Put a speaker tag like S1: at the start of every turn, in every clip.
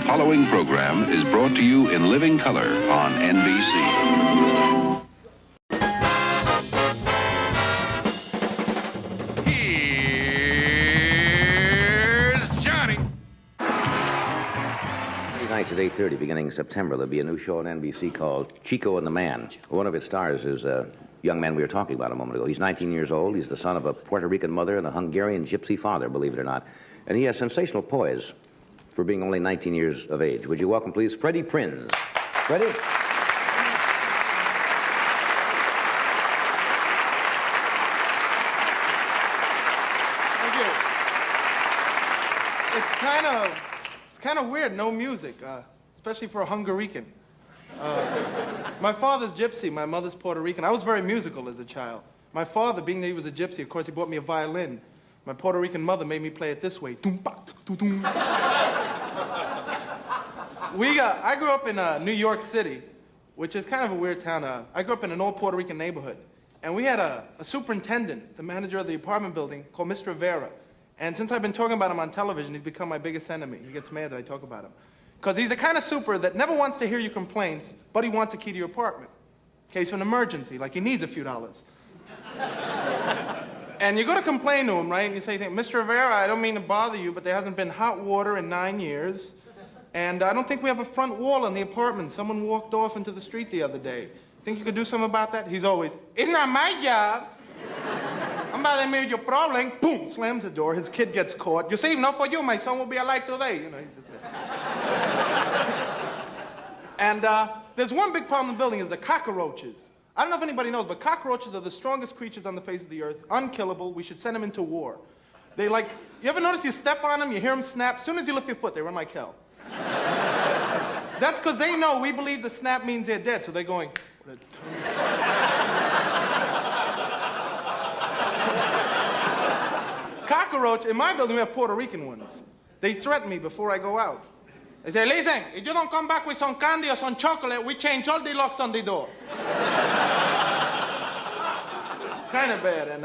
S1: following program is brought to you in living color on NBC.
S2: Here's Johnny.
S3: Nights at 8:30, beginning September, there'll be a new show on NBC called Chico and the Man. One of its stars is a young man we were talking about a moment ago. He's 19 years old. He's the son of a Puerto Rican mother and a Hungarian gypsy father, believe it or not. And he has sensational poise for being only 19 years of age. Would you welcome, please, Freddie Prinze. Freddie?
S4: Thank you. It's kind of weird, no music, especially for a Hungarican. My father's gypsy, my mother's Puerto Rican. I was very musical as a child. My father, being that he was a gypsy, of course, he bought me a violin. My Puerto Rican mother made me play it this way. I grew up in New York City, which is kind of a weird town. I grew up in an old Puerto Rican neighborhood. And we had a superintendent, the manager of the apartment building, called Mr. Rivera. And since I've been talking about him on television, he's become my biggest enemy. He gets mad that I talk about him. Because he's the kind of super that never wants to hear your complaints, but he wants a key to your apartment. In case of an emergency, like he needs a few dollars. And you go to complain to him, right? And you say, Mr. Rivera, I don't mean to bother you, but there hasn't been hot water in 9 years. And I don't think we have a front wall in the apartment. Someone walked off into the street the other day. Think you could do something about that? He's always, it's not my job. I'm about to make your problem. Boom, slams the door. His kid gets caught. You see, not for you, my son will be alive today. You know, he's just And there's one big problem in the building is the cockroaches. I don't know if anybody knows, but cockroaches are the strongest creatures on the face of the earth, unkillable. We should send them into war. They you ever notice you step on them, you hear them snap? As soon as you lift your foot, they run like hell. That's because they know we believe the snap means they're dead, so they're going, what a cockroach, in my building, we have Puerto Rican ones. They threaten me before I go out. They say, listen, if you don't come back with some candy or some chocolate, we change all the locks on the door. Kind of bad. And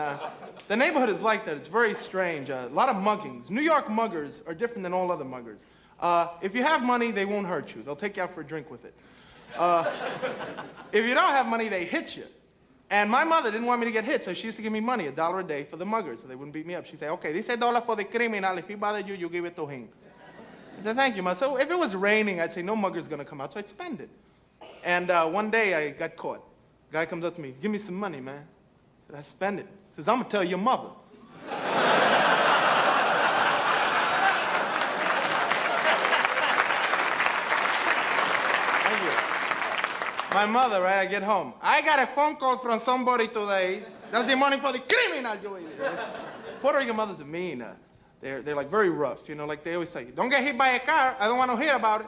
S4: the neighborhood is like that. It's very strange. A lot of muggings. New York muggers are different than all other muggers. If you have money, they won't hurt you. They'll take you out for a drink with it. If you don't have money, they hit you. And my mother didn't want me to get hit, so she used to give me money, $1 a day for the muggers, so they wouldn't beat me up. She'd say, okay, this is $1 for the criminal. If he bothers you, you give it to him. I said, thank you, Ma. So if it was raining, I'd say, no mugger's going to come out, so I'd spend it. And one day, I got caught. A guy comes up to me, give me some money, man. I said, I spend it. He says, I'm going to tell your mother. Thank you. My mother, right, I get home. I got a phone call from somebody today. That's the money for the criminal, you idiot. Puerto Rican mothers are mean. They're like very rough, you know, like they always say, don't get hit by a car, I don't want to hear about it.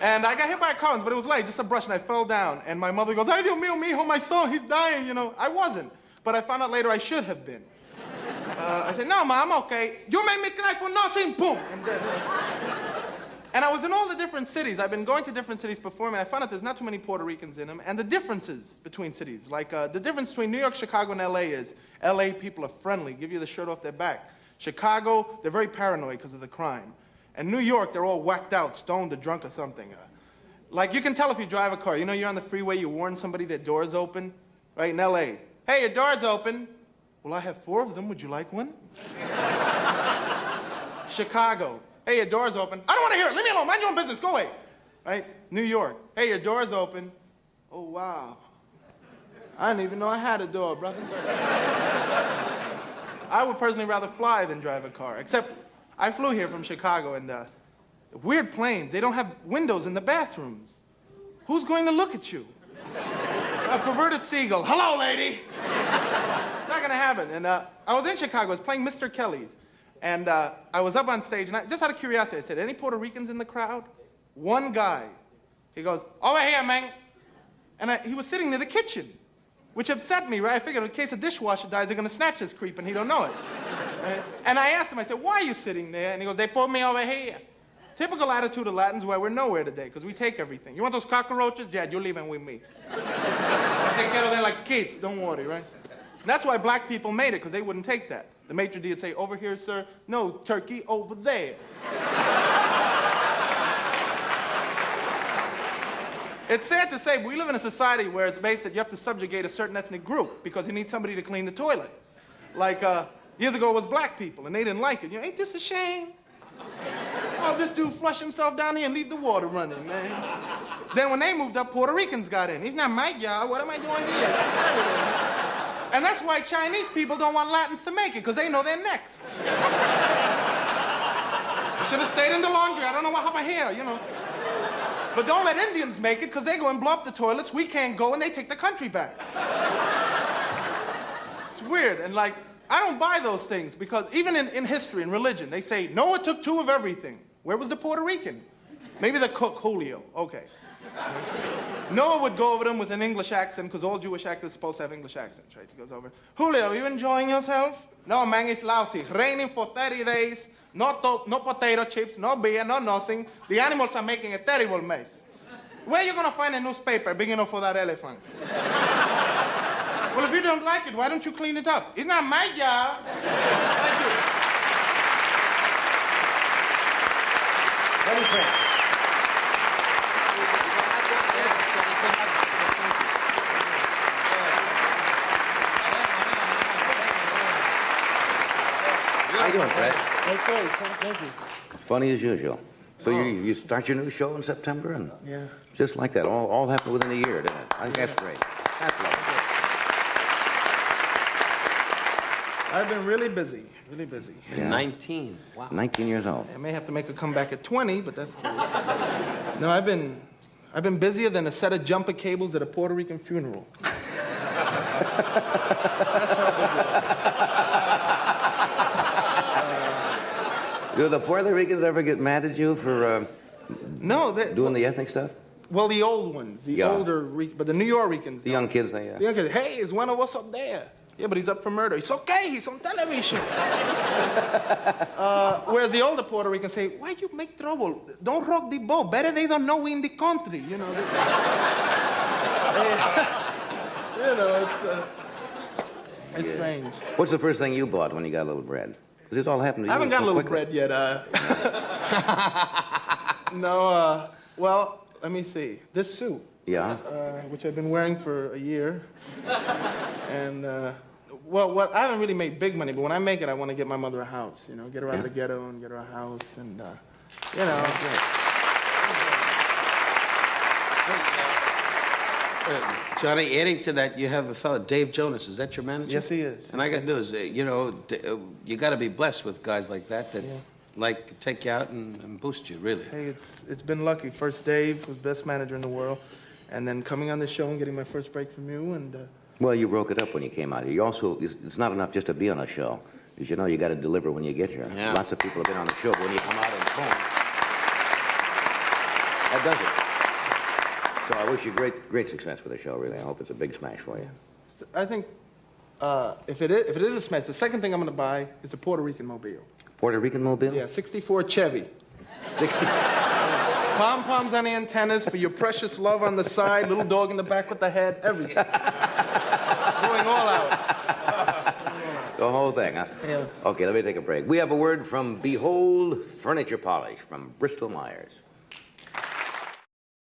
S4: And I got hit by a car, but it was late, just a brush, and I fell down. And my mother goes, ay, Dios mío, mijo, my son, he's dying, you know. I wasn't, but I found out later I should have been. I said, no, Ma, I'm okay. You made me cry for nothing, boom. And I was in all the different cities. I've been going to different cities performing. I found out there's not too many Puerto Ricans in them. And the differences between cities, like the difference between New York, Chicago, and L.A. is L.A. people are friendly, give you the shirt off their back. Chicago, they're very paranoid because of the crime. And New York, they're all whacked out, stoned or drunk or something. Like you can tell if you drive a car. You know you're on the freeway, you warn somebody their door's open, right, in L.A. Hey, your door's open. Well, I have 4 of them. Would you like one? Chicago. Hey, your door's open. I don't want to hear it. Leave me alone. Mind your own business. Go away. Right? New York. Hey, your door's open. Oh, wow. I didn't even know I had a door, brother. I would personally rather fly than drive a car. Except I flew here from Chicago, and weird planes. They don't have windows in the bathrooms. Who's going to look at you? A perverted seagull. Hello, lady. Not going to happen. And I was in Chicago. I was playing Mr. Kelly's. And I was up on stage, and just out of curiosity, I said, any Puerto Ricans in the crowd? One guy. He goes, over here, man. And he was sitting near the kitchen, which upset me, right? I figured in case a dishwasher dies, they're going to snatch this creep, and he don't know it. And I asked him, I said, why are you sitting there? And he goes, they put me over here. Typical attitude of Latins, where we're nowhere today, because we take everything. You want those cockroaches? Yeah, you're leaving with me. I take care of them like kids, don't worry, right? And that's why black people made it, because they wouldn't take that. The maitre d' would say, over here, sir. No, turkey, over there. It's sad to say, but we live in a society where it's based that you have to subjugate a certain ethnic group because you need somebody to clean the toilet. Like, years ago it was black people, and they didn't like it. You know, ain't this a shame? Oh, this dude flush himself down here and leave the water running, man. Then when they moved up, Puerto Ricans got in. He's not my job. What am I doing here? And that's why Chinese people don't want Latins to make it, because they know they're next. I should have stayed in the laundry. I don't know what happened here, you know. But don't let Indians make it, because they go and blow up the toilets. We can't go, and they take the country back. It's weird, and like, I don't buy those things, because even in history and religion, they say, Noah took 2 of everything. Where was the Puerto Rican? Maybe the cook, Julio. Okay. Noah would go over them with an English accent, because all Jewish actors are supposed to have English accents, right? He goes over, Julio, are you enjoying yourself? No, man, it's lousy. It's raining for 30 days. No potato chips, no beer, no nothing. The animals are making a terrible mess. Where are you going to find a newspaper big enough for that elephant? Well, if you don't like it, why don't you clean it up? It's not my job. Thank you.
S3: Freddie Prinze. How you doing, Fred?
S4: Okay, thank you.
S3: Funny as usual. So you start your new show in September, and
S4: Yeah.
S3: just like that, all happened within a year, didn't it? I think that's great. That's lovely.
S4: I've been really busy, really busy.
S3: Yeah.
S5: 19. Wow.
S3: 19 years old.
S4: I may have to make a comeback at 20, but that's cool. No, I've been busier than a set of jumper cables at a Puerto Rican funeral. That's how busy I am.
S3: Do the Puerto Ricans ever get mad at you for
S4: No,
S3: doing the ethnic stuff?
S4: well, the old ones, the
S3: Yeah.
S4: older, but the New Yorkers.
S3: The young kids,
S4: The young kids, hey, is one of us up there? Yeah, but he's up for murder. It's okay, he's on television. Whereas the older Puerto Ricans say, why you make trouble? Don't rock the boat. Better they don't know we in the country, you know. You know, it's strange.
S3: What's the first thing you bought when you got a little bread? Because this all happened to you
S4: I haven't got
S3: so
S4: a little
S3: quickly.
S4: bread yet. No, well, let me see. This suit.
S3: Yeah?
S4: Which I've been wearing for a year. And, well, I haven't really made big money, but when I make it, I want to get my mother a house, you know, get her out of the ghetto and get her a house, and, you know.
S5: Johnny, adding to that, you have a fellow, Dave Jonas. Is that your manager?
S4: Yes, he is.
S5: And I got news. You know, you got to be blessed with guys like that like take you out and boost you, really.
S4: Hey, it's been lucky. First Dave, who's best manager in the world, and then coming on the show and getting my first break from you, and...
S3: Well, you broke it up when you came out here. You also, it's not enough just to be on a show. As you know, you got to deliver when you get here.
S5: Yeah.
S3: Lots of people have been on the show, but when you come out on the phone, that does it. So I wish you great success with the show, really. I hope it's a big smash for you.
S4: I think if it is a smash, the second thing I'm going to buy is a Puerto Rican mobile.
S3: Puerto Rican mobile?
S4: Yeah, 64 Chevy.
S3: 60.
S4: Pom-poms on the antennas for your precious love on the side, little dog in the back with the head, everything. Going all out.
S3: The whole thing, huh?
S4: Yeah.
S3: Okay, let me take a break. We have a word from Behold Furniture Polish from Bristol Myers.